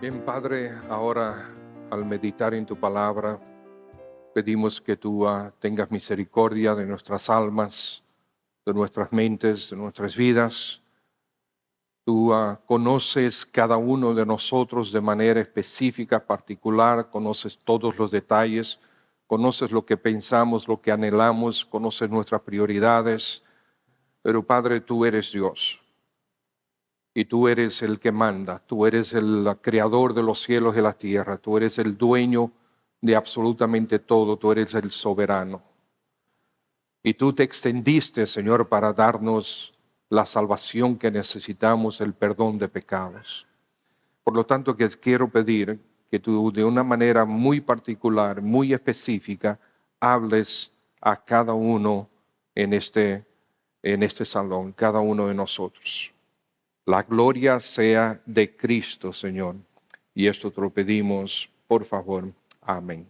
Bien, Padre, ahora al meditar en tu palabra, pedimos que tú tengas misericordia de nuestras almas, de nuestras mentes, de nuestras vidas. Tú conoces cada uno de nosotros de manera específica, particular, conoces todos los detalles, conoces lo que pensamos, lo que anhelamos, conoces nuestras prioridades. Pero Padre, tú eres Dios. Y tú eres el que manda, tú eres el creador de los cielos y la tierra, tú eres el dueño de absolutamente todo, tú eres el soberano. Y tú te extendiste, Señor, para darnos la salvación que necesitamos, el perdón de pecados. Por lo tanto, que quiero pedir que tú de una manera muy particular, muy específica, hables a cada uno en este salón, cada uno de nosotros. La gloria sea de Cristo, Señor. Y esto te lo pedimos, por favor. Amén.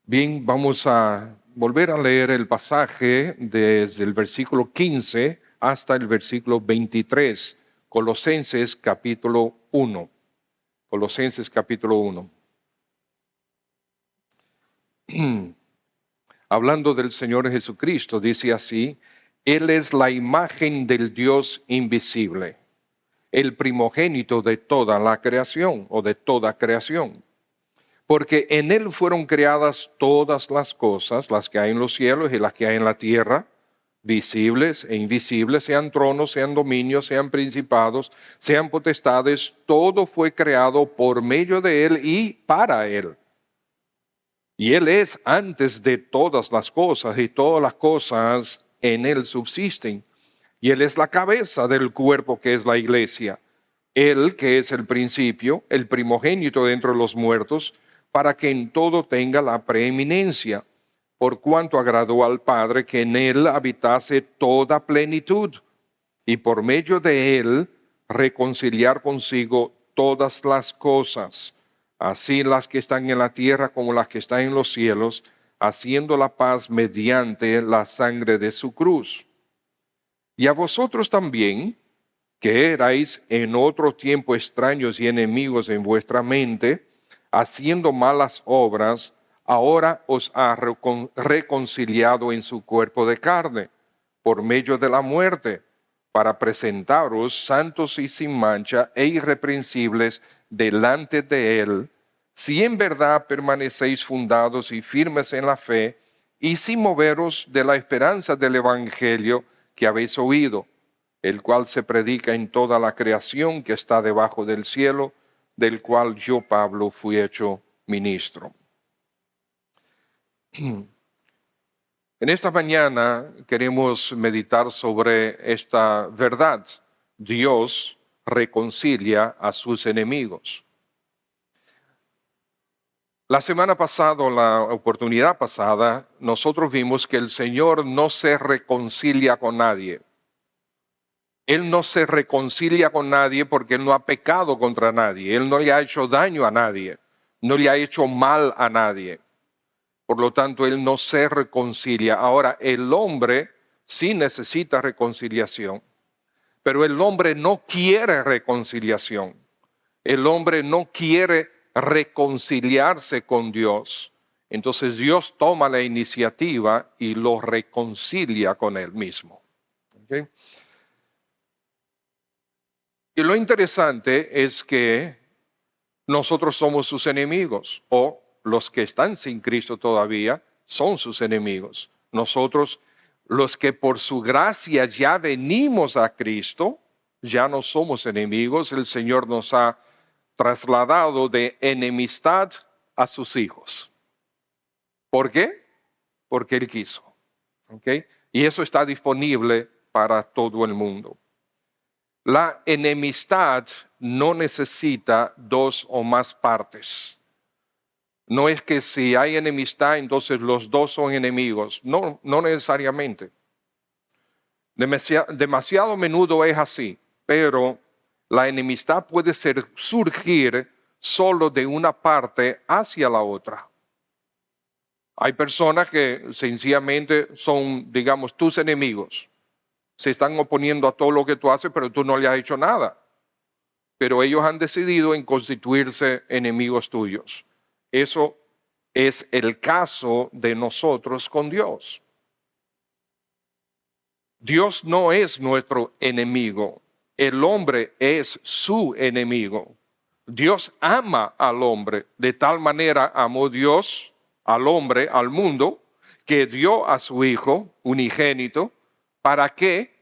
Bien, vamos a volver a leer el pasaje desde el versículo 15 hasta el versículo 23. Colosenses capítulo 1. Colosenses capítulo 1. Hablando del Señor Jesucristo, dice así: Él es la imagen del Dios invisible, el primogénito de toda la creación o de toda creación. Porque en Él fueron creadas todas las cosas, las que hay en los cielos y las que hay en la tierra, visibles e invisibles, sean tronos, sean dominios, sean principados, sean potestades, todo fue creado por medio de Él y para Él. Y Él es antes de todas las cosas, y todas las cosas en Él subsisten. Y Él es la cabeza del cuerpo que es la iglesia. Él que es el principio, el primogénito de entre los muertos, para que en todo tenga la preeminencia, por cuanto agradó al Padre que en Él habitase toda plenitud, y por medio de Él reconciliar consigo todas las cosas, así las que están en la tierra como las que están en los cielos, haciendo la paz mediante la sangre de su cruz. Y a vosotros también, que erais en otro tiempo extraños y enemigos en vuestra mente, haciendo malas obras, ahora os ha reconciliado en su cuerpo de carne, por medio de la muerte, para presentaros santos y sin mancha e irreprensibles delante de Él, si en verdad permanecéis fundados y firmes en la fe, y sin moveros de la esperanza del Evangelio que habéis oído, el cual se predica en toda la creación que está debajo del cielo, del cual yo, Pablo, fui hecho ministro. En esta mañana queremos meditar sobre esta verdad. Dios reconcilia a sus enemigos. La semana pasada, o la oportunidad pasada, nosotros vimos que el Señor no se reconcilia con nadie. Él no se reconcilia con nadie porque Él no ha pecado contra nadie. Él no le ha hecho daño a nadie. No le ha hecho mal a nadie. Por lo tanto, Él no se reconcilia. Ahora, el hombre sí necesita reconciliación. Pero el hombre no quiere reconciliación. El hombre no quiere reconciliarse con Dios. Entonces Dios toma la iniciativa y lo reconcilia con Él mismo. ¿Okay? Y lo interesante es que nosotros somos sus enemigos, o los que están sin Cristo todavía son sus enemigos. Nosotros, los que por su gracia ya venimos a Cristo, ya no somos enemigos. El Señor nos ha trasladado de enemistad a sus hijos. ¿Por qué? Porque Él quiso. ¿Okay? Y eso está disponible para todo el mundo. La enemistad no necesita dos o más partes. No es que si hay enemistad, entonces los dos son enemigos. No, no necesariamente. Demasiado menudo es así, pero la enemistad puede surgir solo de una parte hacia la otra. Hay personas que sencillamente son, digamos, tus enemigos. Se están oponiendo a todo lo que tú haces, pero tú no le has hecho nada. pero ellos han decidido en constituirse enemigos tuyos. Eso es el caso de nosotros con Dios. Dios no es nuestro enemigo, el hombre es su enemigo. Dios ama al hombre, de tal manera amó Dios al hombre, al mundo, que dio a su Hijo unigénito. ¿Para qué?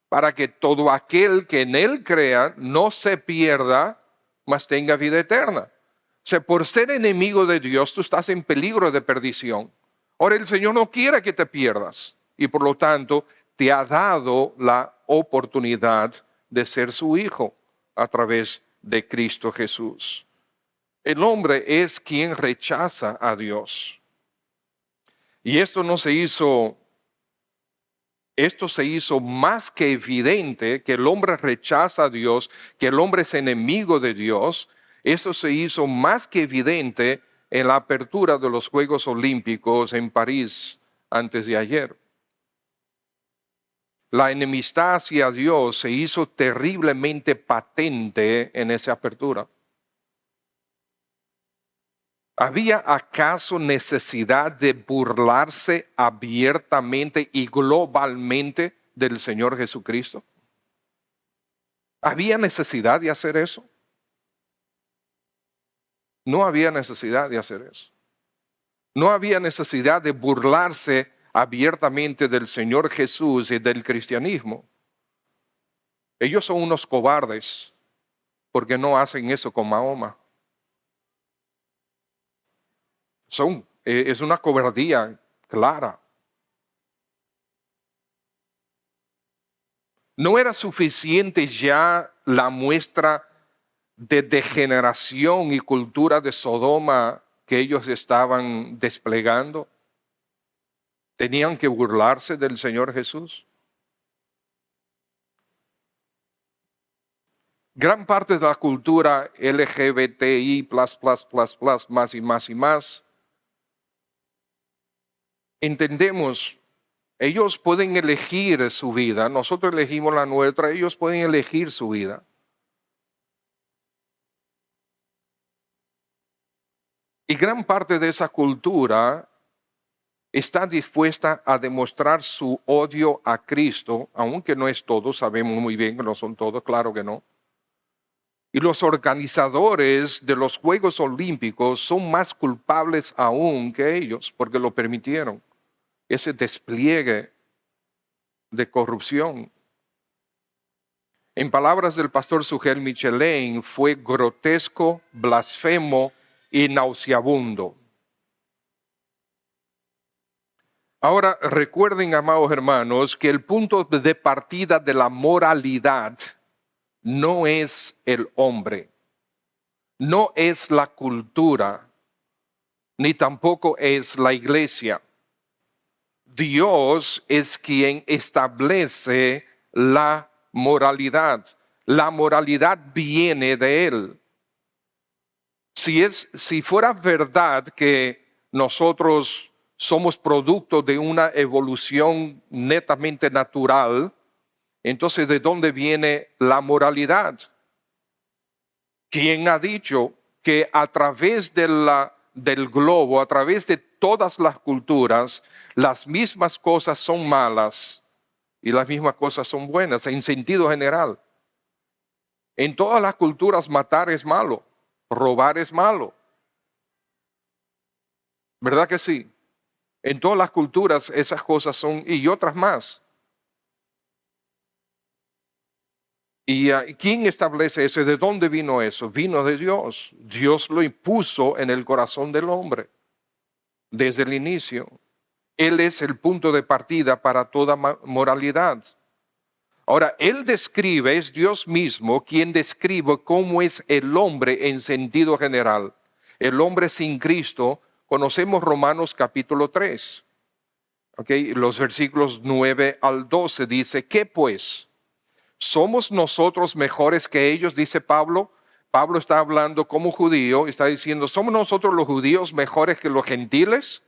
Para que todo aquel que en él crea no se pierda, mas tenga vida eterna. O sea, por ser enemigo de Dios, tú estás en peligro de perdición. Ahora, el Señor no quiere que te pierdas y por lo tanto te ha dado la oportunidad de ser su hijo a través de Cristo Jesús. El hombre es quien rechaza a Dios. Y esto se hizo más que evidente, que el hombre rechaza a Dios, que el hombre es enemigo de Dios. Eso se hizo más que evidente en la apertura de los Juegos Olímpicos en París antes de ayer. La enemistad hacia Dios se hizo terriblemente patente en esa apertura. ¿Había acaso necesidad de burlarse abiertamente y globalmente del Señor Jesucristo? ¿Había necesidad de hacer eso? No había necesidad de hacer eso. No había necesidad de burlarse abiertamente del Señor Jesús y del cristianismo. Ellos son unos cobardes porque no hacen eso con Mahoma. Es una cobardía clara. ¿No era suficiente ya la muestra de degeneración y cultura de Sodoma que ellos estaban desplegando? ¿Tenían que burlarse del Señor Jesús? Gran parte de la cultura LGBTI++++, más y más y más, entendemos, ellos pueden elegir su vida, nosotros elegimos la nuestra, ellos pueden elegir su vida. Y gran parte de esa cultura está dispuesta a demostrar su odio a Cristo, aunque no es todo, sabemos muy bien que no son todos, claro que no. Y los organizadores de los Juegos Olímpicos son más culpables aún que ellos, porque lo permitieron. Ese despliegue de corrupción. En palabras del pastor Sugel Michelin, fue grotesco, blasfemo y nauseabundo. Ahora recuerden, amados hermanos, que el punto de partida de la moralidad no es el hombre, no es la cultura, ni tampoco es la iglesia. Dios es quien establece la moralidad. La moralidad viene de Él. Si fuera verdad que nosotros somos producto de una evolución netamente natural, entonces ¿de dónde viene la moralidad? ¿Quién ha dicho que a través del globo, a través de todas las culturas, las mismas cosas son malas y las mismas cosas son buenas en sentido general? En todas las culturas matar es malo, robar es malo. ¿Verdad que sí? En todas las culturas esas cosas son, y otras más. ¿Y quién establece eso? ¿De dónde vino eso? Vino de Dios. Dios lo impuso en el corazón del hombre desde el inicio. Él es el punto de partida para toda moralidad. Ahora, Él describe, es Dios mismo quien describe cómo es el hombre en sentido general. El hombre sin Cristo, conocemos Romanos capítulo 3. Los versículos 9 al 12 dice, ¿qué pues? ¿Somos nosotros mejores que ellos? Dice Pablo. Pablo está hablando como judío, está diciendo, ¿somos nosotros los judíos mejores que los gentiles?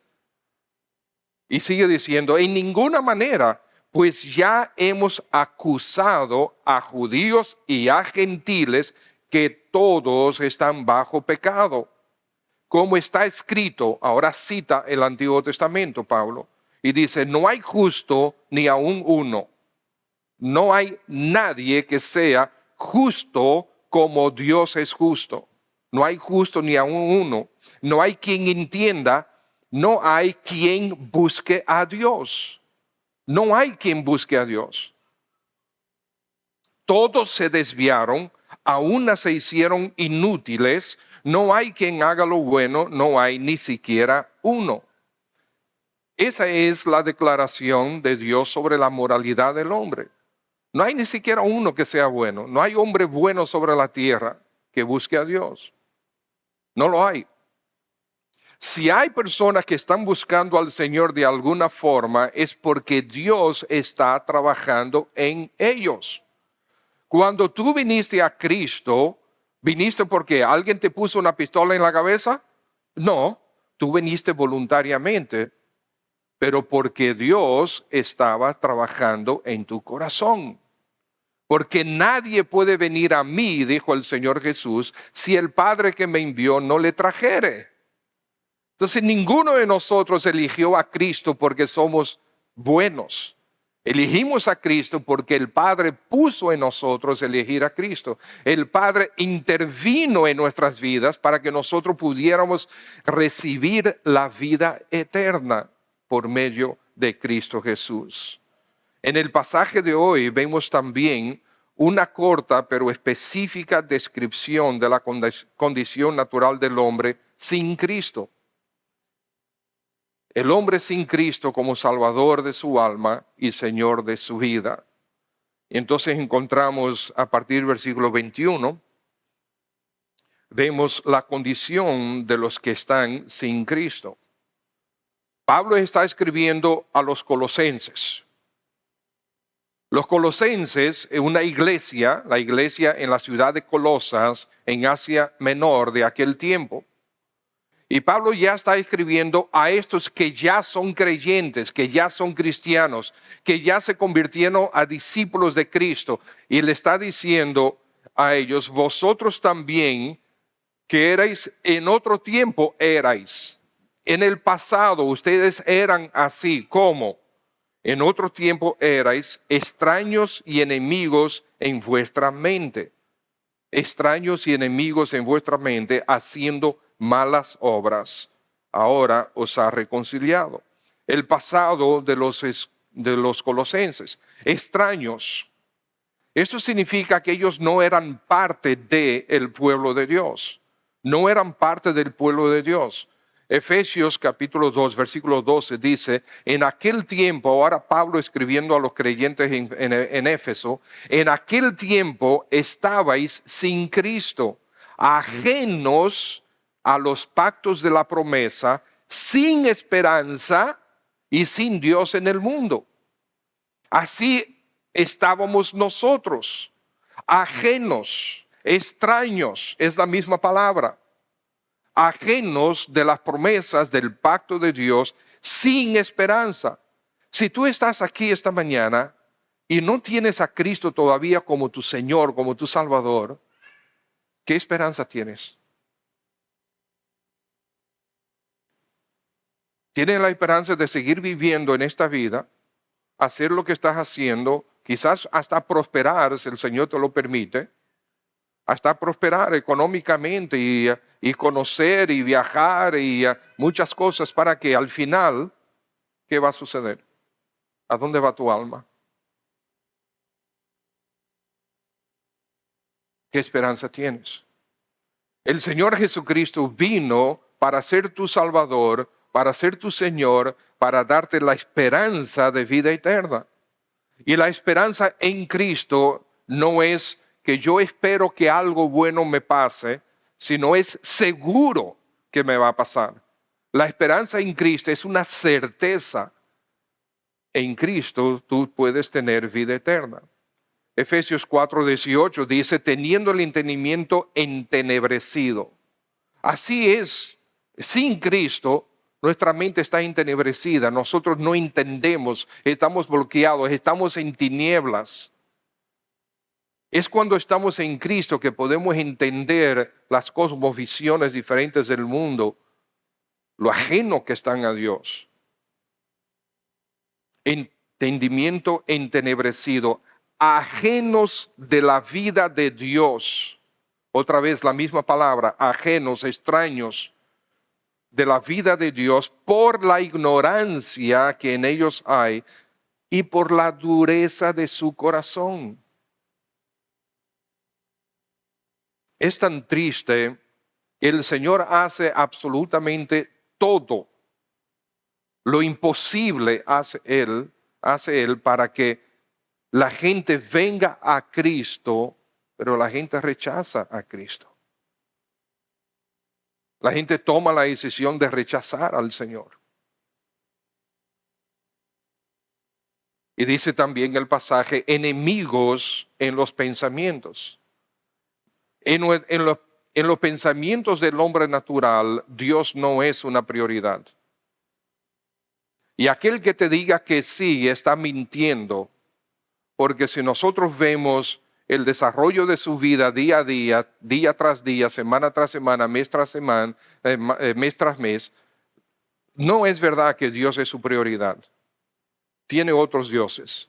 Y sigue diciendo, en ninguna manera, pues ya hemos acusado a judíos y a gentiles que todos están bajo pecado. Como está escrito, ahora cita el Antiguo Testamento, Pablo, y dice, no hay justo ni aun uno. No hay nadie que sea justo como Dios es justo. No hay justo ni aun uno. No hay quien entienda. No hay quien busque a Dios. No hay quien busque a Dios. Todos se desviaron, a una se hicieron inútiles. No hay quien haga lo bueno, no hay ni siquiera uno. Esa es la declaración de Dios sobre la moralidad del hombre. No hay ni siquiera uno que sea bueno. No hay hombre bueno sobre la tierra que busque a Dios. No lo hay. Si hay personas que están buscando al Señor de alguna forma, es porque Dios está trabajando en ellos. Cuando tú viniste a Cristo, ¿viniste porque alguien te puso una pistola en la cabeza? No, tú viniste voluntariamente, pero porque Dios estaba trabajando en tu corazón. Porque nadie puede venir a mí, dijo el Señor Jesús, si el Padre que me envió no le trajere. Entonces ninguno de nosotros eligió a Cristo porque somos buenos. Elegimos a Cristo porque el Padre puso en nosotros elegir a Cristo. El Padre intervino en nuestras vidas para que nosotros pudiéramos recibir la vida eterna por medio de Cristo Jesús. En el pasaje de hoy vemos también una corta pero específica descripción de la condición natural del hombre sin Cristo. El hombre sin Cristo como Salvador de su alma y Señor de su vida. Y entonces encontramos a partir del versículo 21, vemos la condición de los que están sin Cristo. Pablo está escribiendo a los colosenses. Los colosenses es una iglesia, la iglesia en la ciudad de Colosas, en Asia Menor de aquel tiempo. Y Pablo ya está escribiendo a estos que ya son creyentes, que ya son cristianos, que ya se convirtieron a discípulos de Cristo. Y le está diciendo a ellos, vosotros también que erais en otro tiempo erais. En el pasado ustedes eran así como en otro tiempo erais extraños y enemigos en vuestra mente. Extraños y enemigos en vuestra mente haciendo malas obras, ahora os ha reconciliado. El pasado de los colosenses, extraños. Eso significa que ellos no eran parte del pueblo de Dios. No eran parte del pueblo de Dios. Efesios capítulo 2, versículo 12 dice, en aquel tiempo, ahora Pablo escribiendo a los creyentes en Éfeso, en aquel tiempo estabais sin Cristo, ajenos a los pactos de la promesa, sin esperanza y sin Dios en el mundo. Así estábamos nosotros, ajenos, extraños, es la misma palabra, ajenos de las promesas del pacto de Dios, sin esperanza. Si tú estás aquí esta mañana y no tienes a Cristo todavía como tu Señor, como tu Salvador, ¿qué esperanza tienes? ¿Tienes la esperanza de seguir viviendo en esta vida, hacer lo que estás haciendo, quizás hasta prosperar, si el Señor te lo permite, hasta prosperar económicamente y conocer y viajar y muchas cosas para que al final, ¿qué va a suceder? ¿A dónde va tu alma? ¿Qué esperanza tienes? El Señor Jesucristo vino para ser tu Salvador, para ser tu Señor, para darte la esperanza de vida eterna. Y la esperanza en Cristo no es que yo espero que algo bueno me pase, sino es seguro que me va a pasar. La esperanza en Cristo es una certeza. En Cristo tú puedes tener vida eterna. Efesios 4:18 dice, teniendo el entendimiento entenebrecido. Así es, sin Cristo nuestra mente está entenebrecida, nosotros no entendemos, estamos bloqueados, estamos en tinieblas. Es cuando estamos en Cristo que podemos entender las cosmovisiones diferentes del mundo, lo ajeno que están a Dios. Entendimiento entenebrecido, ajenos de la vida de Dios. Otra vez la misma palabra, ajenos, extraños de la vida de Dios por la ignorancia que en ellos hay y por la dureza de su corazón. Es tan triste, el Señor hace absolutamente todo. Lo imposible hace Él para que la gente venga a Cristo, pero la gente rechaza a Cristo. La gente toma la decisión de rechazar al Señor. Y dice también el pasaje, enemigos en los pensamientos. En los pensamientos del hombre natural, Dios no es una prioridad. Y aquel que te diga que sí está mintiendo, porque si nosotros vemos el desarrollo de su vida día a día, día tras día, semana tras semana, mes tras semana, mes tras mes, no es verdad que Dios es su prioridad. Tiene otros dioses.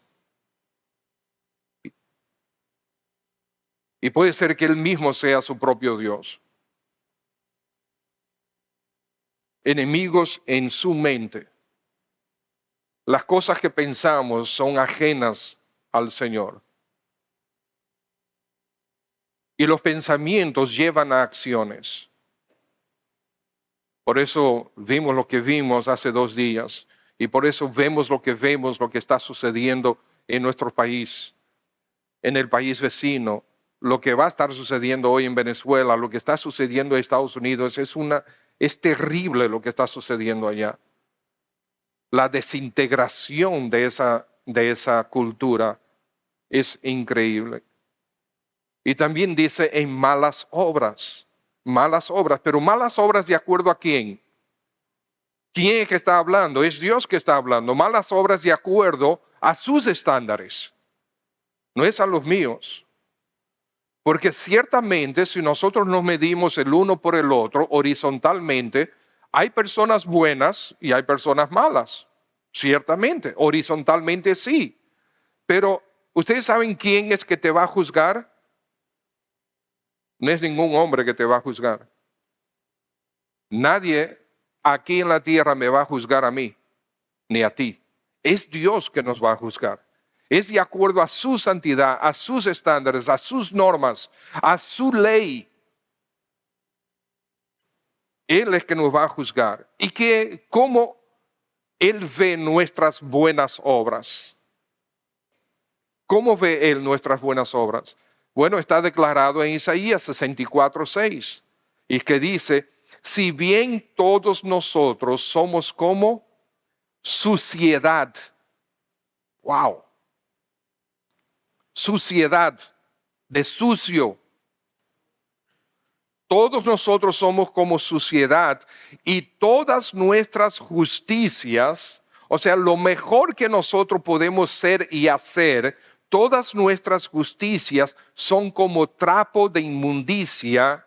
Y puede ser que Él mismo sea su propio Dios. Enemigos en su mente. Las cosas que pensamos son ajenas al Señor. Y los pensamientos llevan a acciones. Por eso vimos lo que vimos hace 2 días. Y por eso vemos, lo que está sucediendo en nuestro país, en el país vecino, lo que va a estar sucediendo hoy en Venezuela, lo que está sucediendo en Estados Unidos, es terrible lo que está sucediendo allá. La desintegración de esa cultura es increíble. Y también dice en malas obras, pero malas obras ¿de acuerdo a quién? ¿Quién es que está hablando? Es Dios que está hablando. Malas obras de acuerdo a sus estándares, no es a los míos. Porque ciertamente si nosotros nos medimos el uno por el otro horizontalmente, hay personas buenas y hay personas malas. Ciertamente, horizontalmente sí. Pero ¿ustedes saben quién es que te va a juzgar? No es ningún hombre que te va a juzgar. Nadie aquí en la tierra me va a juzgar a mí, ni a ti. Es Dios que nos va a juzgar. Es de acuerdo a su santidad, a sus estándares, a sus normas, a su ley. Él es que nos va a juzgar. Y cómo Él ve nuestras buenas obras. ¿Cómo ve Él nuestras buenas obras? Bueno, está declarado en Isaías 64:6. Y que dice, si bien todos nosotros somos como suciedad. Wow. Suciedad, de sucio. Todos nosotros somos como suciedad y todas nuestras justicias, o sea, lo mejor que nosotros podemos ser y hacer, todas nuestras justicias son como trapo de inmundicia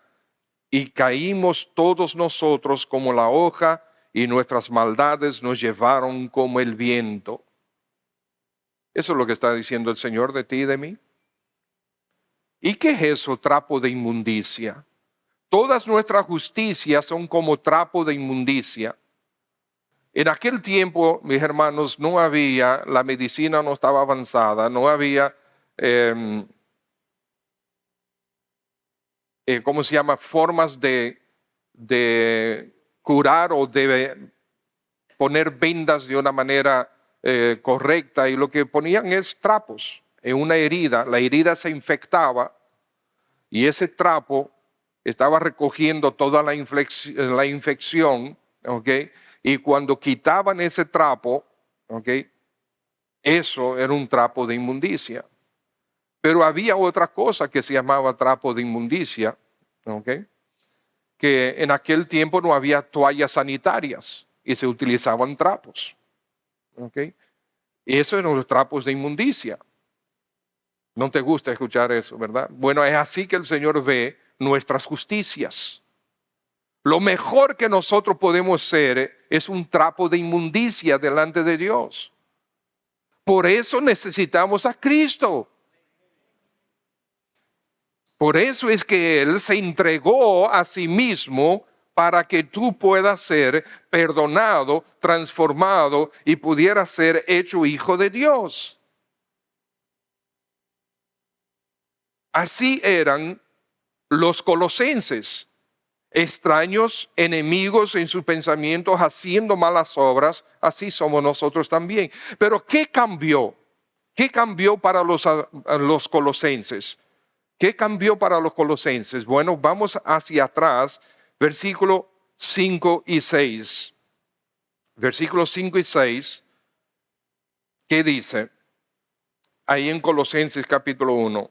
y caímos todos nosotros como la hoja y nuestras maldades nos llevaron como el viento. Eso es lo que está diciendo el Señor de ti y de mí. ¿Y qué es eso, trapo de inmundicia? Todas nuestras justicias son como trapo de inmundicia. En aquel tiempo, mis hermanos, la medicina no estaba avanzada, no había, ¿cómo se llama? Formas de curar o de poner vendas de una manera correcta. Y lo que ponían es trapos en una herida. La herida se infectaba y ese trapo estaba recogiendo toda la infección, ¿ok? Y cuando quitaban ese trapo, ¿ok? Eso era un trapo de inmundicia. Pero había otra cosa que se llamaba trapo de inmundicia, ¿ok? Que en aquel tiempo no había toallas sanitarias y se utilizaban trapos, ¿ok? Y esos eran los trapos de inmundicia. No te gusta escuchar eso, ¿verdad? Bueno, es así que el Señor ve nuestras justicias. Lo mejor que nosotros podemos ser es un trapo de inmundicia delante de Dios. Por eso necesitamos a Cristo. Por eso es que Él se entregó a sí mismo para que tú puedas ser perdonado, transformado y pudieras ser hecho hijo de Dios. Así eran los colosenses, extraños, enemigos en sus pensamientos, haciendo malas obras. Así somos nosotros también. Pero ¿qué cambió? ¿Qué cambió para los colosenses? ¿Qué cambió para los colosenses? Bueno, vamos hacia atrás, versículo 5 y 6. Versículos 5 y 6, ¿qué dice? Ahí en Colosenses capítulo 1.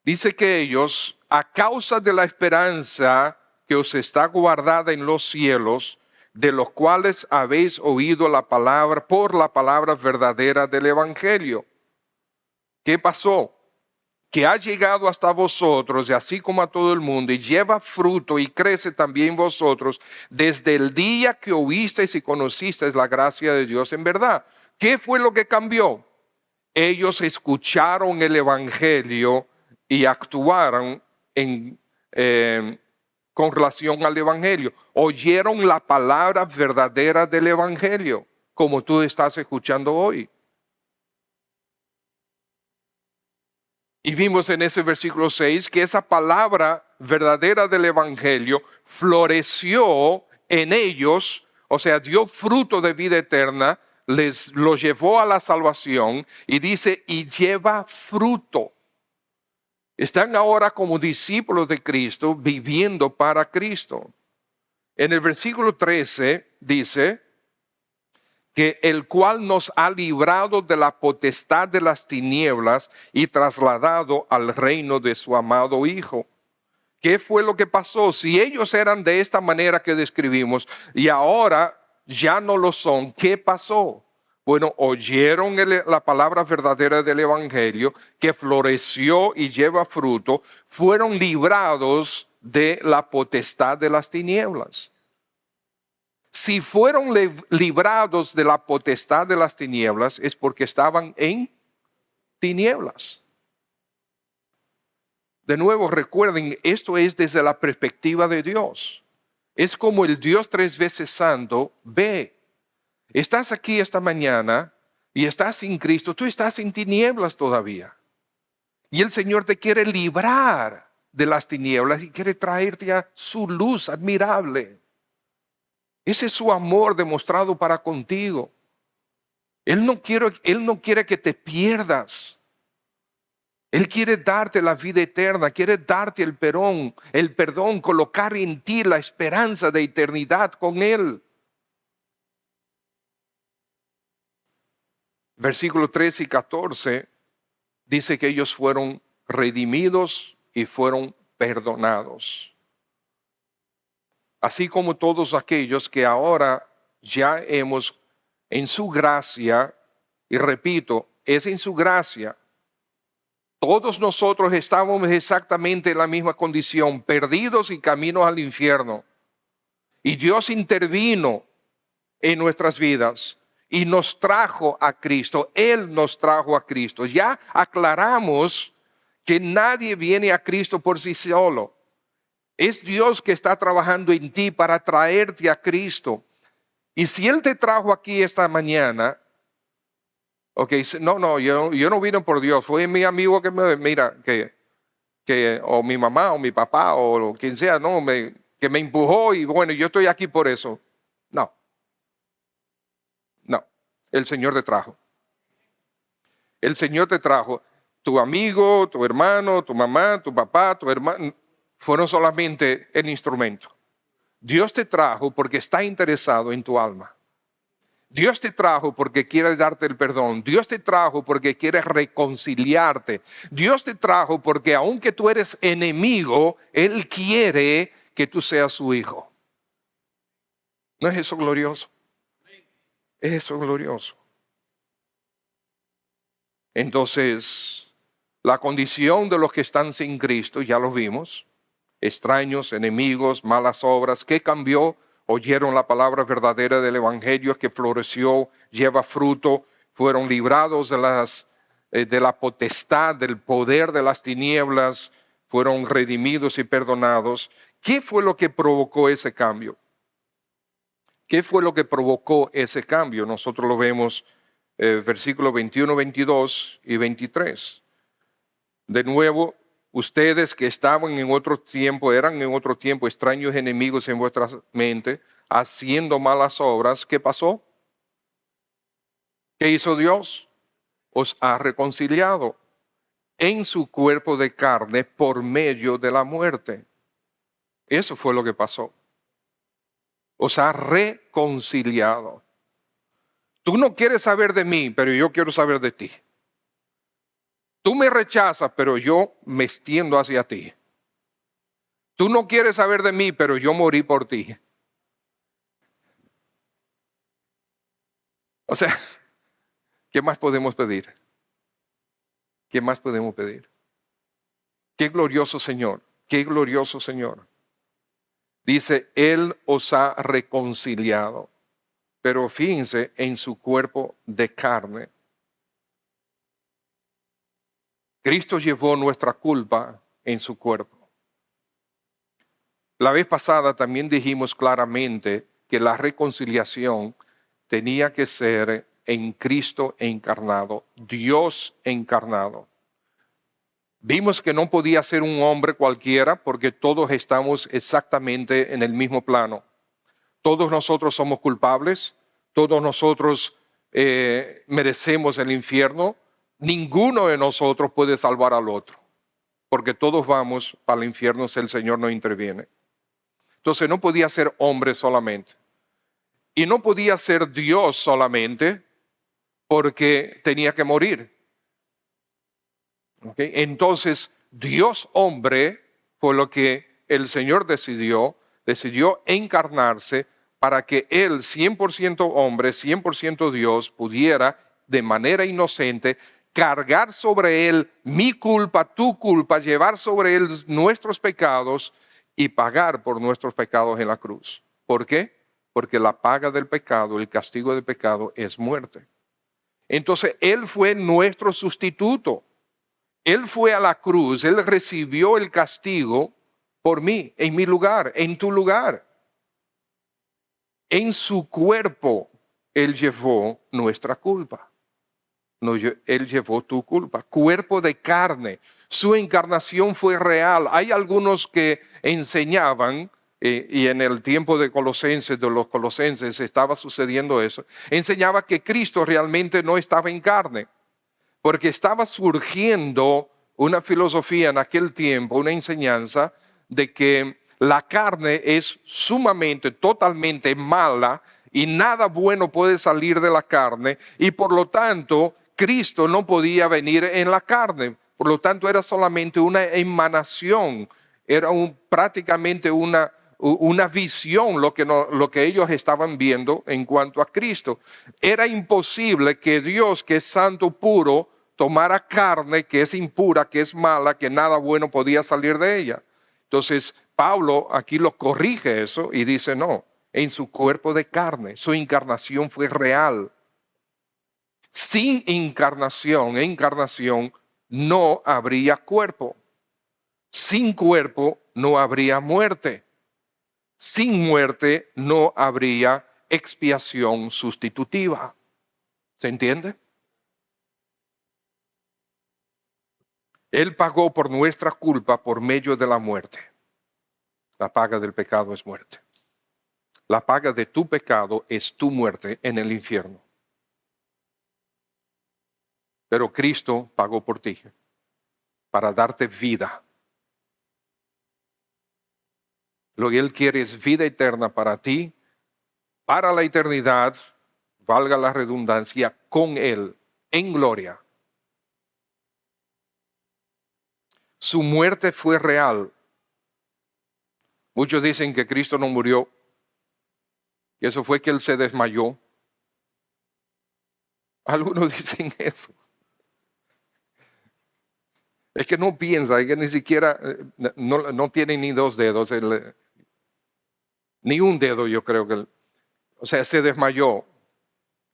Dice que ellos, a causa de la esperanza que os está guardada en los cielos, de los cuales habéis oído la palabra, por la palabra verdadera del Evangelio. ¿Qué pasó? Que ha llegado hasta vosotros, y así como a todo el mundo, y lleva fruto y crece también vosotros, desde el día que oísteis y conocisteis la gracia de Dios en verdad. ¿Qué fue lo que cambió? Ellos escucharon el Evangelio y actuaron con relación al Evangelio. Oyeron la palabra verdadera del Evangelio, como tú estás escuchando hoy. Y vimos en ese versículo 6 que esa palabra verdadera del Evangelio floreció en ellos, o sea, dio fruto de vida eterna, los llevó a la salvación y dice, y lleva fruto. Están ahora como discípulos de Cristo, viviendo para Cristo. En el versículo 13 dice que el cual nos ha librado de la potestad de las tinieblas y trasladado al reino de su amado Hijo. ¿Qué fue lo que pasó? Si ellos eran de esta manera que describimos y ahora ya no lo son, ¿qué pasó? Bueno, oyeron la palabra verdadera del Evangelio que floreció y lleva fruto, fueron librados de la potestad de las tinieblas. Si fueron librados de la potestad de las tinieblas es porque estaban en tinieblas. De nuevo, recuerden, esto es desde la perspectiva de Dios. Es como el Dios tres veces santo ve. Estás aquí esta mañana y estás sin Cristo, tú estás en tinieblas todavía. Y el Señor te quiere librar de las tinieblas y quiere traerte a su luz admirable. Ese es su amor demostrado para contigo. Él no quiere que te pierdas. Él quiere darte la vida eterna, quiere darte el perdón, colocar en ti la esperanza de eternidad con Él. Versículos 13 y 14 dice que ellos fueron redimidos y fueron perdonados. Así como todos aquellos que ahora ya hemos en su gracia, y repito, es en su gracia. Todos nosotros estábamos exactamente en la misma condición, perdidos y caminos al infierno. Y Dios intervino en nuestras vidas y nos trajo a Cristo. Él nos trajo a Cristo. Ya aclaramos que nadie viene a Cristo por sí solo. Es Dios que está trabajando en ti para traerte a Cristo. Y si Él te trajo aquí esta mañana, yo no vine por Dios, fue mi amigo que o mi mamá o mi papá o quien sea, que me empujó y bueno, yo estoy aquí por eso. No, el Señor te trajo. El Señor te trajo. Tu amigo, tu hermano, tu mamá, tu papá, tu hermano, fueron solamente el instrumento. Dios te trajo porque está interesado en tu alma. Dios te trajo porque quiere darte el perdón. Dios te trajo porque quiere reconciliarte. Dios te trajo porque aunque tú eres enemigo, Él quiere que tú seas su hijo. ¿No es eso glorioso? Es eso glorioso. Entonces, La condición de los que están sin Cristo, ya lo vimos, extraños, enemigos, malas obras. ¿Qué cambió? Oyeron la palabra verdadera del Evangelio que floreció, lleva fruto, fueron librados de la potestad, del poder de las tinieblas, fueron redimidos y perdonados. ¿Qué fue lo que provocó ese cambio? ¿Qué fue lo que provocó ese cambio? Nosotros lo vemos versículos 21, 22 y 23. De nuevo, ustedes que estaban en otro tiempo, eran en otro tiempo extraños enemigos en vuestra mente, haciendo malas obras. ¿Qué pasó? ¿Qué hizo Dios? Os ha reconciliado en su cuerpo de carne por medio de la muerte. Eso fue lo que pasó. Os ha reconciliado. Tú no quieres saber de mí, pero yo quiero saber de ti. Tú me rechazas, pero yo me extiendo hacia ti. Tú no quieres saber de mí, pero yo morí por ti. O sea, ¿qué más podemos pedir? ¿Qué más podemos pedir? Qué glorioso Señor, qué glorioso Señor. Dice, Él os ha reconciliado, pero fíjense en su cuerpo de carne. Cristo llevó nuestra culpa en su cuerpo. La vez pasada también dijimos claramente que la reconciliación tenía que ser en Cristo encarnado, Dios encarnado. Vimos que no podía ser un hombre cualquiera porque todos estamos exactamente en el mismo plano. Todos nosotros somos culpables, todos nosotros merecemos el infierno. Ninguno de nosotros puede salvar al otro, porque todos vamos para el infierno si el Señor no interviene. Entonces no podía ser hombre solamente. Y no podía ser Dios solamente porque tenía que morir. ¿Okay? Entonces, Dios hombre fue lo que el Señor decidió encarnarse para que Él, 100% hombre, 100% Dios, pudiera de manera inocente cargar sobre Él mi culpa, tu culpa, llevar sobre Él nuestros pecados y pagar por nuestros pecados en la cruz. ¿Por qué? Porque la paga del pecado, el castigo del pecado es muerte. Entonces, Él fue nuestro sustituto. Él fue a la cruz, Él recibió el castigo por mí, en mi lugar, en tu lugar. En su cuerpo, Él llevó nuestra culpa. No, Él llevó tu culpa. Cuerpo de carne. Su encarnación fue real. Hay algunos que enseñaban, y en el tiempo de los colosenses estaba sucediendo eso, enseñaba que Cristo realmente no estaba en carne. Porque estaba surgiendo una filosofía en aquel tiempo, una enseñanza de que la carne es sumamente, totalmente mala y nada bueno puede salir de la carne y por lo tanto Cristo no podía venir en la carne. Por lo tanto era solamente una emanación, era prácticamente una visión lo que ellos estaban viendo en cuanto a Cristo. Era imposible que Dios, que es santo, puro, tomara carne que es impura, que es mala, que nada bueno podía salir de ella. Entonces, Pablo aquí lo corrige eso y dice, no, en su cuerpo de carne, su encarnación fue real. Sin encarnación, no habría cuerpo. Sin cuerpo, no habría muerte. Sin muerte, no habría expiación sustitutiva. ¿Se entiende? Él pagó por nuestra culpa por medio de la muerte. La paga del pecado es muerte. La paga de tu pecado es tu muerte en el infierno. Pero Cristo pagó por ti para darte vida. Lo que Él quiere es vida eterna para ti, para la eternidad, valga la redundancia, con Él, en gloria. Su muerte fue real. Muchos dicen que Cristo no murió. Y eso fue que Él se desmayó. Algunos dicen eso. Es que no piensa, es que ni siquiera, no tiene ni dos dedos, ni un dedo yo creo que, o sea, se desmayó.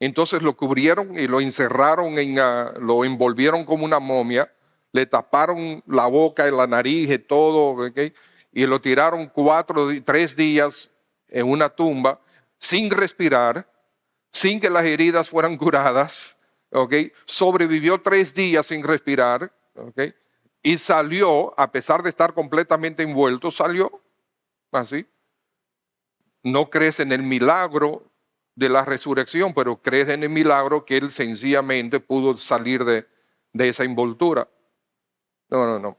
Entonces lo cubrieron y lo encerraron, lo envolvieron como una momia, le taparon la boca y la nariz y todo, ¿okay? Y lo tiraron 3 días en una tumba sin respirar, sin que las heridas fueran curadas, ¿okay? Sobrevivió 3 días sin respirar, ¿okay? Y salió, a pesar de estar completamente envuelto, salió así. No crees en el milagro de la resurrección, pero crees en el milagro que él sencillamente pudo salir de esa envoltura. No.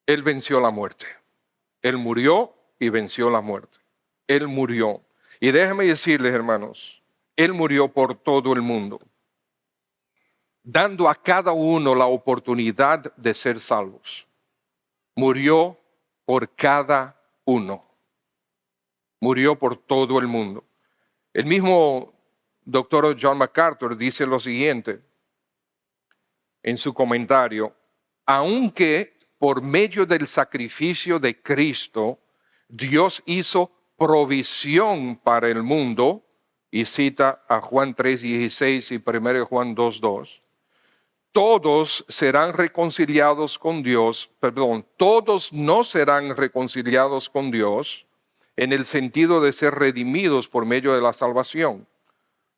Él venció la muerte. Él murió y venció la muerte. Él murió. Y déjenme decirles, hermanos, él murió por todo el mundo, dando a cada uno la oportunidad de ser salvos. Murió por cada uno. Murió por todo el mundo. El mismo doctor John MacArthur dice lo siguiente en su comentario: aunque por medio del sacrificio de Cristo Dios hizo provisión para el mundo, y cita a Juan 3:16 y 1 Juan 2:2, todos serán reconciliados con Dios, todos no serán reconciliados con Dios en el sentido de ser redimidos por medio de la salvación.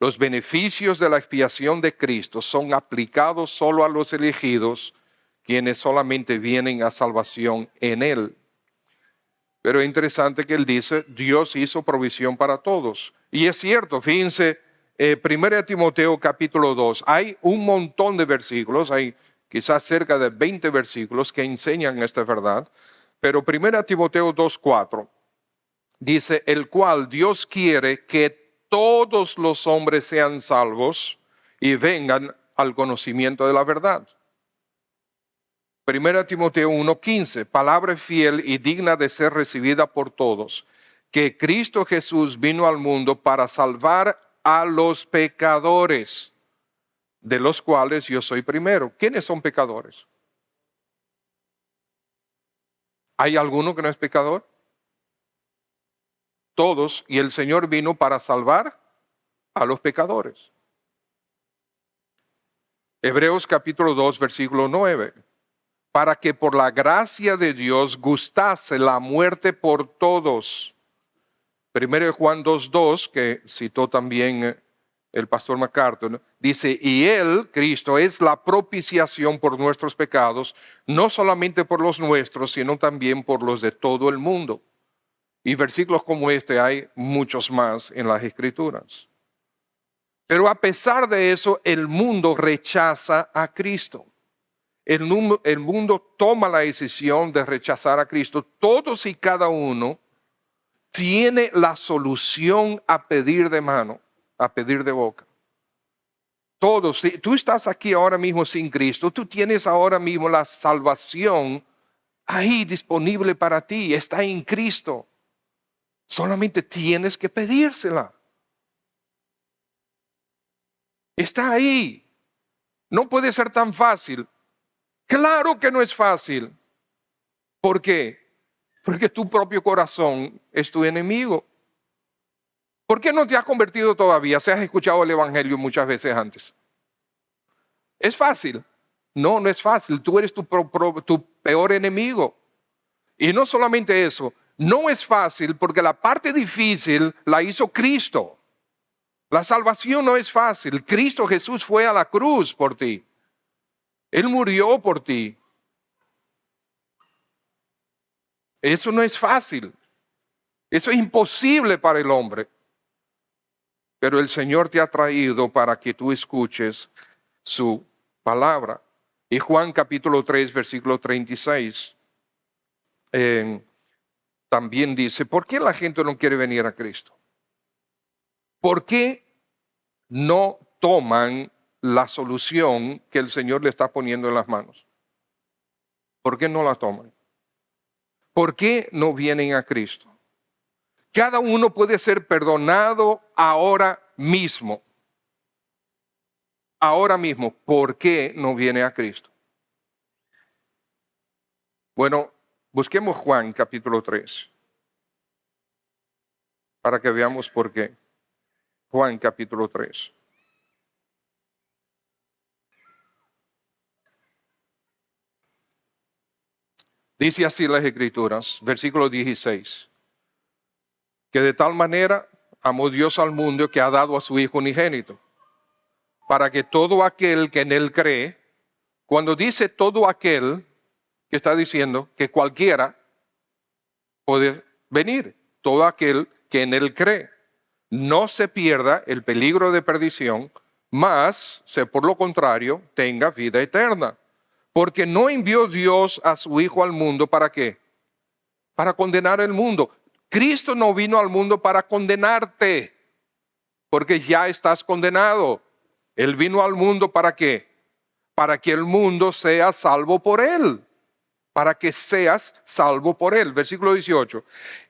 Los beneficios de la expiación de Cristo son aplicados solo a los elegidos, quienes solamente vienen a salvación en Él. Pero es interesante que Él dice, Dios hizo provisión para todos. Y es cierto, fíjense, 1 Timoteo capítulo 2, hay un montón de versículos, hay quizás cerca de 20 versículos que enseñan esta verdad, pero 1 Timoteo 2:4 dice, el cual Dios quiere que todos los hombres sean salvos y vengan al conocimiento de la verdad. 1 Timoteo 1:15, palabra fiel y digna de ser recibida por todos, que Cristo Jesús vino al mundo para salvar a los pecadores, de los cuales yo soy primero. ¿Quiénes son pecadores? ¿Hay alguno que no es pecador? Todos, y el Señor vino para salvar a los pecadores. Hebreos capítulo 2, versículo 9. Para que por la gracia de Dios gustase la muerte por todos. 1 Juan 2:2, que citó también el pastor MacArthur, dice, y Él, Cristo, es la propiciación por nuestros pecados, no solamente por los nuestros, sino también por los de todo el mundo. Y versículos como este hay muchos más en las Escrituras. Pero a pesar de eso, el mundo rechaza a Cristo. El mundo toma la decisión de rechazar a Cristo. Todos y cada uno tiene la solución a pedir de mano, a pedir de boca. Todos, si tú estás aquí ahora mismo sin Cristo, tú tienes ahora mismo la salvación ahí disponible para ti, está en Cristo. Solamente tienes que pedírsela. Está ahí. No puede ser tan fácil. Claro que no es fácil. ¿Por qué? Porque tu propio corazón es tu enemigo. ¿Por qué no te has convertido todavía? Si has escuchado el Evangelio muchas veces antes. ¿Es fácil? No, no es fácil. Tú eres tu peor enemigo. Y no solamente eso, no es fácil porque la parte difícil la hizo Cristo. La salvación no es fácil. Cristo Jesús fue a la cruz por ti. Él murió por ti. Eso no es fácil. Eso es imposible para el hombre. Pero el Señor te ha traído para que tú escuches su palabra. Y Juan capítulo 3, versículo 36, también dice, ¿por qué la gente no quiere venir a Cristo? ¿Por qué no toman la solución que el Señor le está poniendo en las manos? ¿Por qué no la toman? ¿Por qué no vienen a Cristo? Cada uno puede ser perdonado ahora mismo. ahora mismo, ¿por qué no viene a Cristo? Bueno, busquemos Juan capítulo 3 para que veamos por qué. Juan capítulo 3. Dice así las Escrituras, versículo 16, que de tal manera amó Dios al mundo que ha dado a su Hijo unigénito, para que todo aquel que en Él cree, cuando dice todo aquel, que está diciendo que cualquiera puede venir, todo aquel que en Él cree, no se pierda el peligro de perdición, mas, por lo contrario, tenga vida eterna. Porque no envió Dios a su Hijo al mundo, ¿para qué? Para condenar el mundo. Cristo no vino al mundo para condenarte, porque ya estás condenado. Él vino al mundo ¿para qué? Para que el mundo sea salvo por Él. Para que seas salvo por Él. Versículo 18.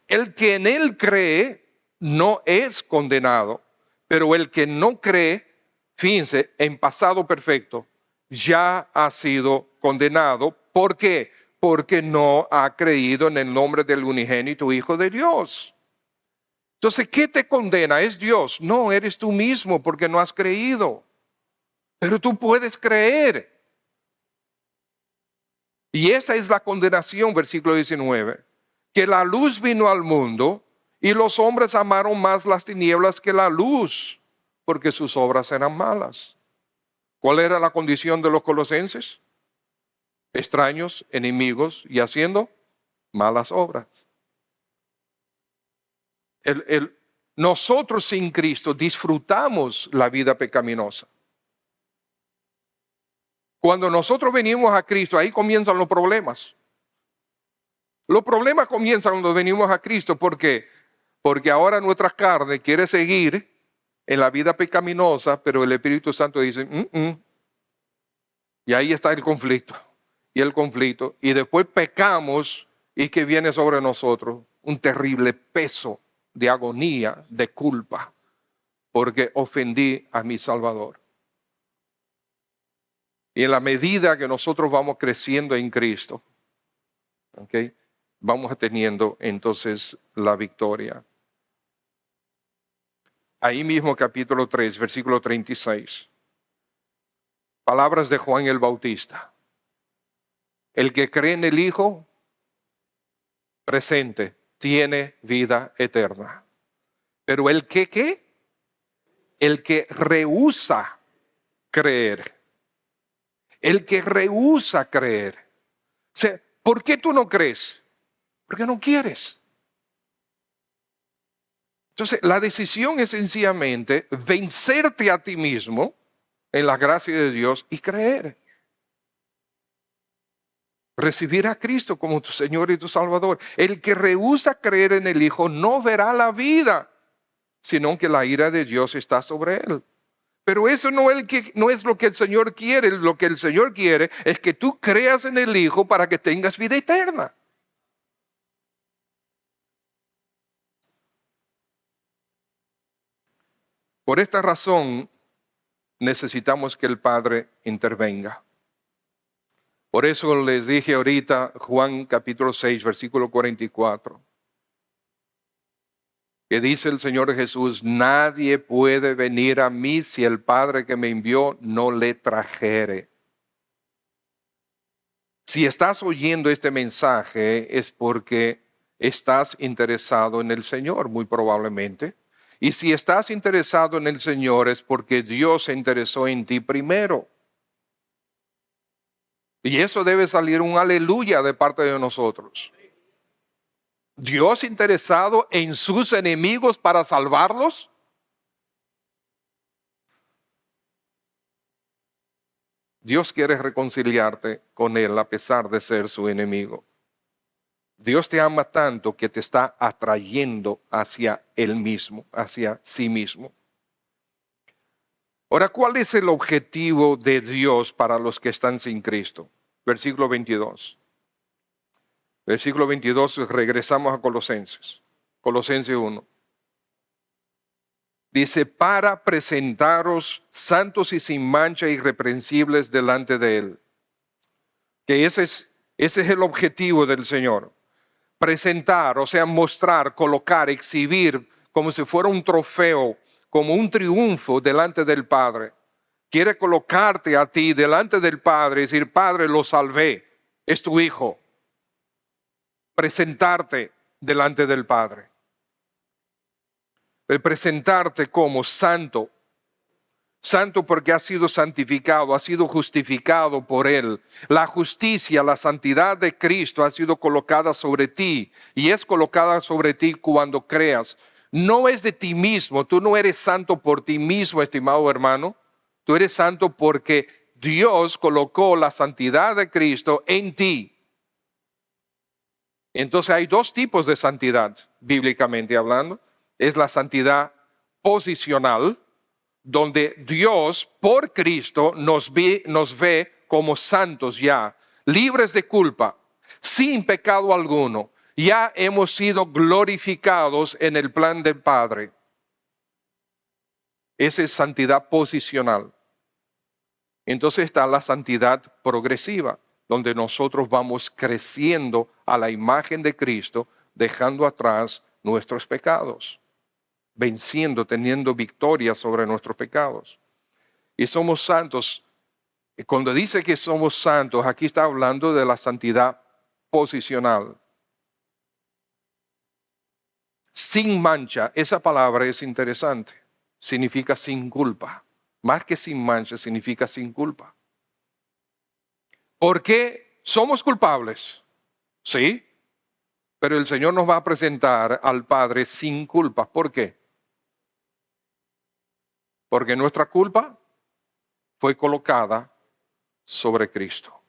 El que en Él cree no es condenado, pero el que no cree, fíjense, en pasado perfecto, ya ha sido condenado. ¿Por qué? Porque no ha creído en el nombre del unigénito Hijo de Dios. Entonces, ¿qué te condena? ¿Es Dios? No, eres tú mismo porque no has creído. Pero tú puedes creer. Y esa es la condenación, versículo 19, que la luz vino al mundo y los hombres amaron más las tinieblas que la luz, porque sus obras eran malas. ¿Cuál era la condición de los colosenses? Extraños, enemigos y haciendo malas obras. Nosotros sin Cristo disfrutamos la vida pecaminosa. Cuando nosotros venimos a Cristo, ahí comienzan los problemas. Los problemas comienzan cuando venimos a Cristo. ¿Por qué? Porque ahora nuestra carne quiere seguir en la vida pecaminosa, pero el Espíritu Santo dice, Y ahí está el conflicto. Y el conflicto. Y después pecamos y que viene sobre nosotros un terrible peso de agonía, de culpa, porque ofendí a mi Salvador. Y en la medida que nosotros vamos creciendo en Cristo, vamos teniendo entonces la victoria. Ahí mismo capítulo 3, versículo 36. Palabras de Juan el Bautista. El que cree en el Hijo, presente, tiene vida eterna. Pero el que, ¿qué? El que rehúsa creer. El que rehúsa creer. O sea, ¿por qué tú no crees? Porque no quieres. Entonces, la decisión es sencillamente vencerte a ti mismo en la gracia de Dios y creer. Recibir a Cristo como tu Señor y tu Salvador. El que rehúsa creer en el Hijo no verá la vida, sino que la ira de Dios está sobre él. Pero eso no es lo que el Señor quiere. Lo que el Señor quiere es que tú creas en el Hijo para que tengas vida eterna. Por esta razón, necesitamos que el Padre intervenga. Por eso les dije ahorita, Juan capítulo 6, versículo 44, que dice el Señor Jesús, nadie puede venir a mí si el Padre que me envió no le trajere. Si estás oyendo este mensaje es porque estás interesado en el Señor, muy probablemente. Y si estás interesado en el Señor es porque Dios se interesó en ti primero. Y eso debe salir un aleluya de parte de nosotros. Dios interesado en sus enemigos para salvarlos. Dios quiere reconciliarte con Él a pesar de ser su enemigo. Dios te ama tanto que te está atrayendo hacia Él mismo, hacia sí mismo. Ahora, ¿cuál es el objetivo de Dios para los que están sin Cristo? Versículo 22. Versículo 22, regresamos a Colosenses. Colosenses 1. Dice, para presentaros santos y sin mancha, irreprensibles delante de Él. Que ese es el objetivo del Señor. Presentar, o sea, mostrar, colocar, exhibir como si fuera un trofeo, como un triunfo delante del Padre. Quiere colocarte a ti delante del Padre y decir, Padre, lo salvé, es tu Hijo. Presentarte delante del Padre. El presentarte como santo. Santo porque ha sido santificado, ha sido justificado por Él. La justicia, la santidad de Cristo ha sido colocada sobre ti y es colocada sobre ti cuando creas. No es de ti mismo, tú no eres santo por ti mismo, estimado hermano. Tú eres santo porque Dios colocó la santidad de Cristo en ti. Entonces hay dos tipos de santidad, bíblicamente hablando. Es la santidad posicional, donde Dios por Cristo nos ve como santos ya, libres de culpa, sin pecado alguno. Ya hemos sido glorificados en el plan del Padre. Esa es santidad posicional. Entonces está la santidad progresiva, donde nosotros vamos creciendo a la imagen de Cristo, dejando atrás nuestros pecados, venciendo, teniendo victoria sobre nuestros pecados. Y somos santos. Y cuando dice que somos santos, aquí está hablando de la santidad posicional. Sin mancha, esa palabra es interesante. Significa sin culpa. Más que sin mancha, significa sin culpa. ¿Por qué somos culpables? Sí, pero el Señor nos va a presentar al Padre sin culpa. ¿Por qué? Porque nuestra culpa fue colocada sobre Cristo.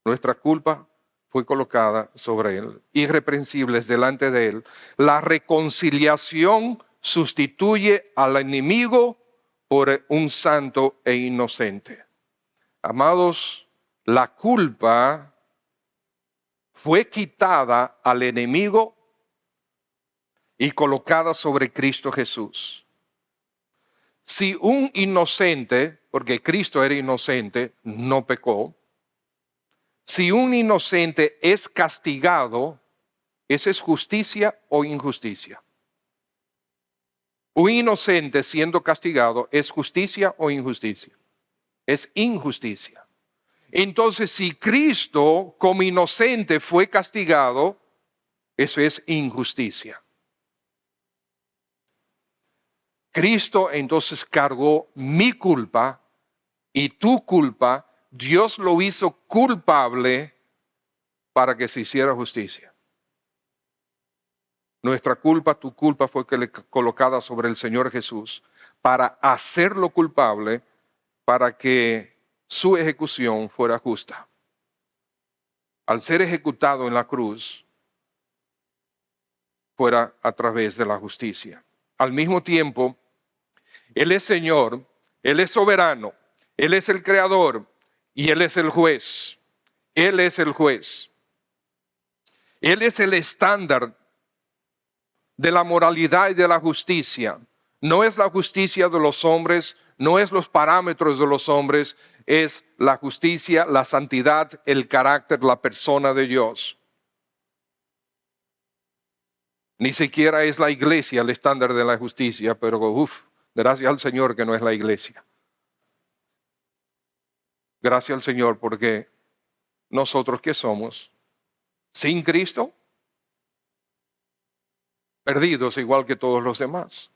Nuestra culpa fue colocada sobre Él. Irreprensibles delante de Él. La reconciliación sustituye al enemigo por un santo e inocente. Amados, la culpa fue quitada al enemigo y colocada sobre Cristo Jesús. Si un inocente, porque Cristo era inocente, no pecó, si un inocente es castigado, ¿esa es justicia o injusticia? Un inocente siendo castigado, ¿es justicia o injusticia? Es injusticia. Entonces, si Cristo como inocente fue castigado, eso es injusticia. Cristo entonces cargó mi culpa y tu culpa. Dios lo hizo culpable para que se hiciera justicia. Nuestra culpa, tu culpa fue colocada sobre el Señor Jesús para hacerlo culpable, para que su ejecución fuera justa. Al ser ejecutado en la cruz, fuera a través de la justicia. Al mismo tiempo, Él es Señor, Él es soberano, Él es el creador y Él es el juez. Él es el juez. Él es el estándar de la moralidad y de la justicia. No es la justicia de los hombres, no es los parámetros de los hombres, es la justicia, la santidad, el carácter, la persona de Dios. Ni siquiera es la iglesia el estándar de la justicia, pero gracias al Señor que no es la iglesia. Gracias al Señor porque nosotros ¿qué somos? Sin Cristo, perdidos igual que todos los demás.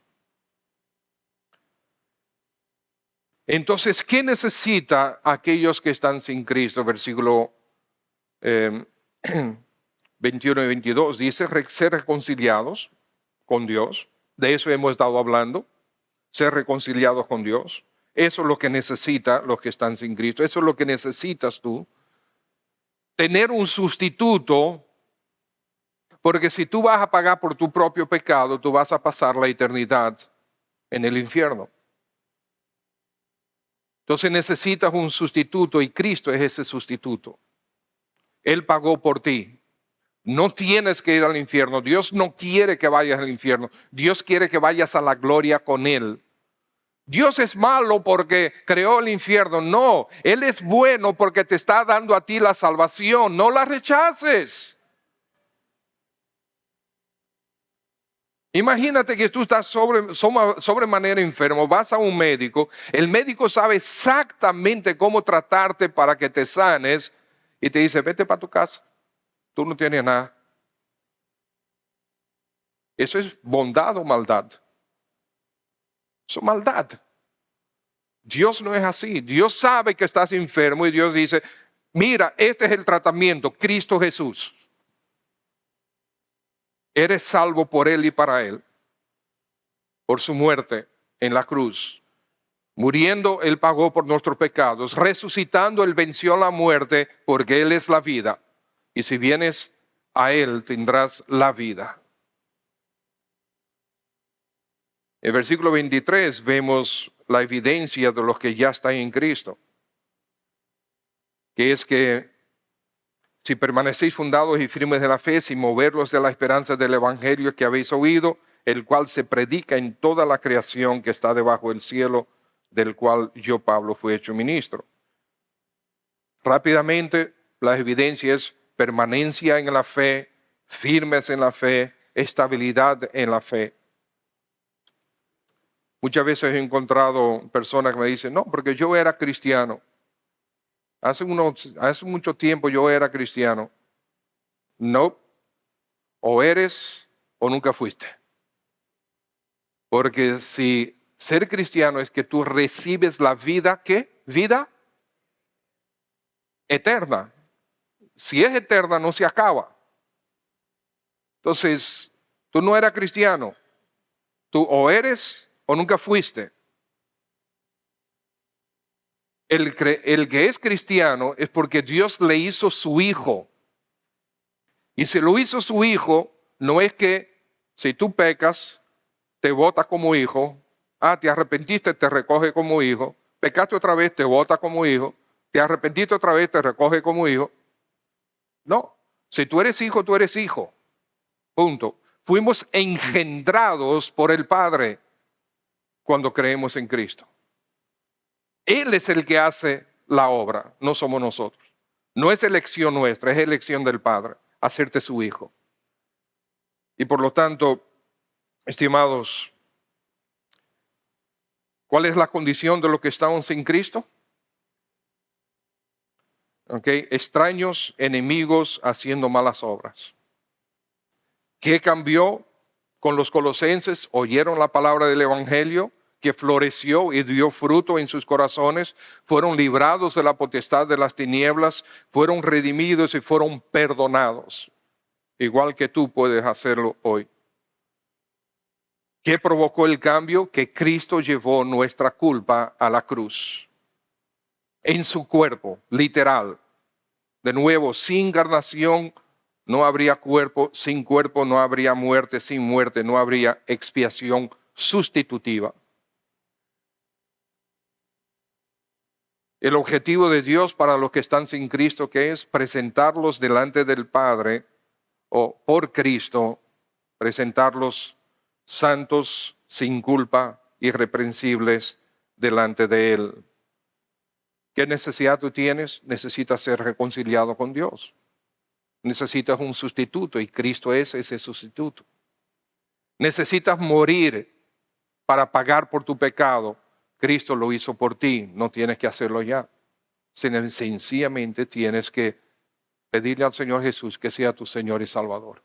Entonces, ¿qué necesita aquellos que están sin Cristo? Versículo 21 y 22 dice, ser reconciliados con Dios. De eso hemos estado hablando, ser reconciliados con Dios. Eso es lo que necesitan los que están sin Cristo. Eso es lo que necesitas tú. Tener un sustituto, porque si tú vas a pagar por tu propio pecado, tú vas a pasar la eternidad en el infierno. Entonces necesitas un sustituto y Cristo es ese sustituto. Él pagó por ti. No tienes que ir al infierno. Dios no quiere que vayas al infierno. Dios quiere que vayas a la gloria con Él. Dios es malo porque creó el infierno. No, Él es bueno porque te está dando a ti la salvación. No la rechaces. Imagínate que tú estás sobremanera enfermo, vas a un médico, el médico sabe exactamente cómo tratarte para que te sanes y te dice, vete para tu casa, tú no tienes nada. ¿Eso es bondad o maldad? Eso es maldad. Dios no es así. Dios sabe que estás enfermo y Dios dice, mira, este es el tratamiento, Cristo Jesús. Eres salvo por Él y para Él, por su muerte en la cruz. Muriendo, Él pagó por nuestros pecados. Resucitando, Él venció la muerte porque Él es la vida. Y si vienes a Él, tendrás la vida. En el versículo 23 vemos la evidencia de los que ya están en Cristo. Que es que si permanecéis fundados y firmes de la fe, sin moverlos de la esperanza del evangelio que habéis oído, el cual se predica en toda la creación que está debajo del cielo, del cual yo, Pablo, fui hecho ministro. Rápidamente, la evidencia es permanencia en la fe, firmes en la fe, estabilidad en la fe. Muchas veces he encontrado personas que me dicen, no, porque yo era cristiano. Hace mucho tiempo yo era cristiano. No, o eres o nunca fuiste. Porque si ser cristiano es que tú recibes la vida, ¿qué? Vida eterna. Si es eterna, no se acaba. Entonces, tú no eras cristiano. Tú o eres o nunca fuiste. El que es cristiano es porque Dios le hizo su hijo. Y si lo hizo su hijo, no es que si tú pecas, te vota como hijo. Te arrepentiste, te recoge como hijo. Pecaste otra vez, te vota como hijo. Te arrepentiste otra vez, te recoge como hijo. No, si tú eres hijo, tú eres hijo. Punto. Fuimos engendrados por el Padre cuando creemos en Cristo. Él es el que hace la obra, no somos nosotros. No es elección nuestra, es elección del Padre, hacerte su hijo. Y por lo tanto, estimados, ¿cuál es la condición de los que estamos en Cristo? Extraños, enemigos, haciendo malas obras. ¿Qué cambió con los colosenses? Oyeron la palabra del evangelio, que floreció y dio fruto en sus corazones, fueron librados de la potestad de las tinieblas, fueron redimidos y fueron perdonados. Igual que tú puedes hacerlo hoy. ¿Qué provocó el cambio? Que Cristo llevó nuestra culpa a la cruz. En su cuerpo, literal. De nuevo, sin encarnación no habría cuerpo, sin cuerpo no habría muerte, sin muerte no habría expiación sustitutiva. El objetivo de Dios para los que están sin Cristo, que es presentarlos delante del Padre, o por Cristo, presentarlos santos, sin culpa, irreprensibles delante de Él. ¿Qué necesidad tú tienes? Necesitas ser reconciliado con Dios. Necesitas un sustituto y Cristo es ese sustituto. Necesitas morir para pagar por tu pecado. Cristo lo hizo por ti, no tienes que hacerlo ya. Sencillamente tienes que pedirle al Señor Jesús que sea tu Señor y Salvador.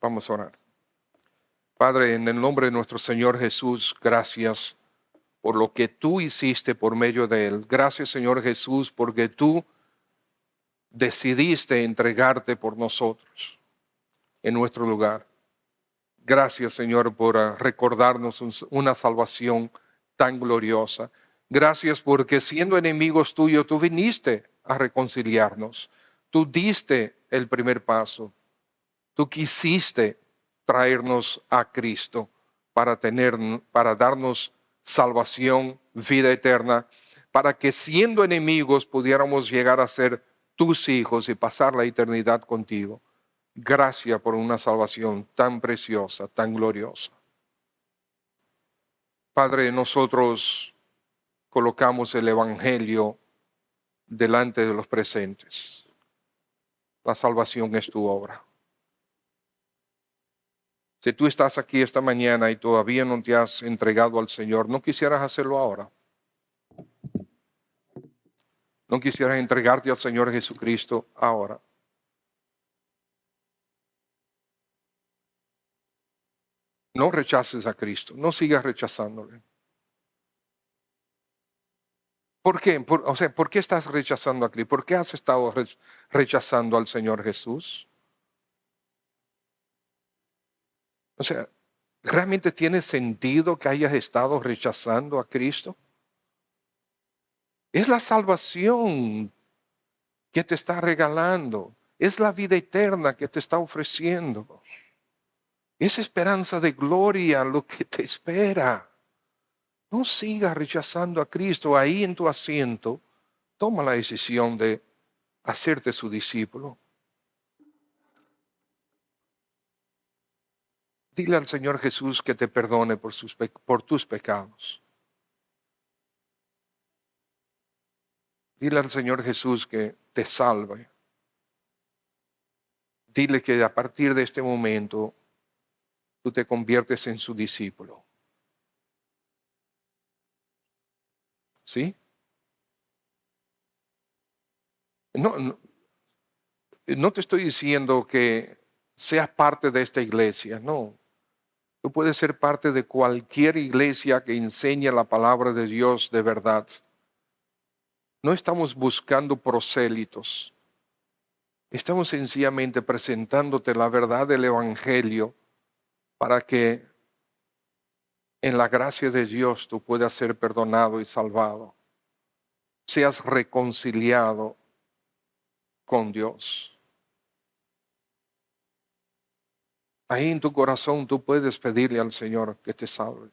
Vamos a orar. Padre, en el nombre de nuestro Señor Jesús, gracias por lo que tú hiciste por medio de Él. Gracias, Señor Jesús, porque tú decidiste entregarte por nosotros en nuestro lugar. Gracias, Señor, por recordarnos una salvación tan gloriosa. Gracias porque siendo enemigos tuyos, tú viniste a reconciliarnos. Tú diste el primer paso. Tú quisiste traernos a Cristo para darnos salvación, vida eterna, para que siendo enemigos pudiéramos llegar a ser tus hijos y pasar la eternidad contigo. Gracias por una salvación tan preciosa, tan gloriosa. Padre, nosotros colocamos el Evangelio delante de los presentes. La salvación es tu obra. Si tú estás aquí esta mañana y todavía no te has entregado al Señor, ¿no quisieras hacerlo ahora? ¿No quisieras entregarte al Señor Jesucristo ahora? No rechaces a Cristo, no sigas rechazándole. ¿Por qué? ¿Por qué estás rechazando a Cristo? ¿Por qué has estado rechazando al Señor Jesús? O sea, ¿realmente tiene sentido que hayas estado rechazando a Cristo? Es la salvación que te está regalando. Es la vida eterna que te está ofreciendo. Es esperanza de gloria lo que te espera. No sigas rechazando a Cristo. Ahí en tu asiento, toma la decisión de hacerte su discípulo. Dile al Señor Jesús que te perdone por tus pecados. Dile al Señor Jesús que te salve. Dile que a partir de este momento tú te conviertes en su discípulo. ¿Sí? No te estoy diciendo que seas parte de esta iglesia, no. Tú puedes ser parte de cualquier iglesia que enseñe la palabra de Dios de verdad. No estamos buscando prosélitos. Estamos sencillamente presentándote la verdad del Evangelio para que en la gracia de Dios tú puedas ser perdonado y salvado. Seas reconciliado con Dios. Ahí en tu corazón tú puedes pedirle al Señor que te salve.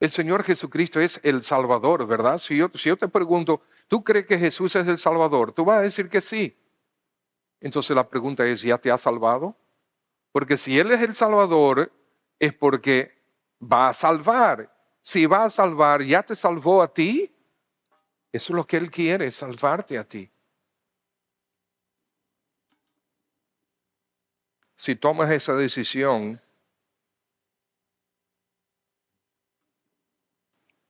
El Señor Jesucristo es el Salvador, ¿verdad? Si yo te pregunto, ¿tú crees que Jesús es el Salvador? Tú vas a decir que sí. Entonces la pregunta es, ¿ya te ha salvado? Porque si Él es el Salvador, es porque va a salvar. Si va a salvar, ¿ya te salvó a ti? Eso es lo que Él quiere, salvarte a ti. Si tomas esa decisión,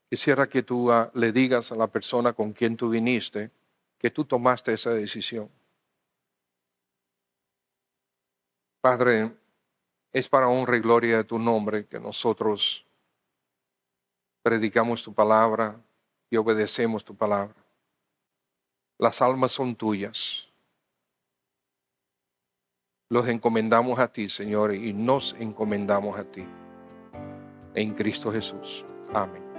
quisiera que tú le digas a la persona con quien tú viniste que tú tomaste esa decisión. Padre, es para honra y gloria de tu nombre que nosotros predicamos tu palabra y obedecemos tu palabra. Las almas son tuyas. Los encomendamos a ti, Señor, y nos encomendamos a ti. En Cristo Jesús. Amén.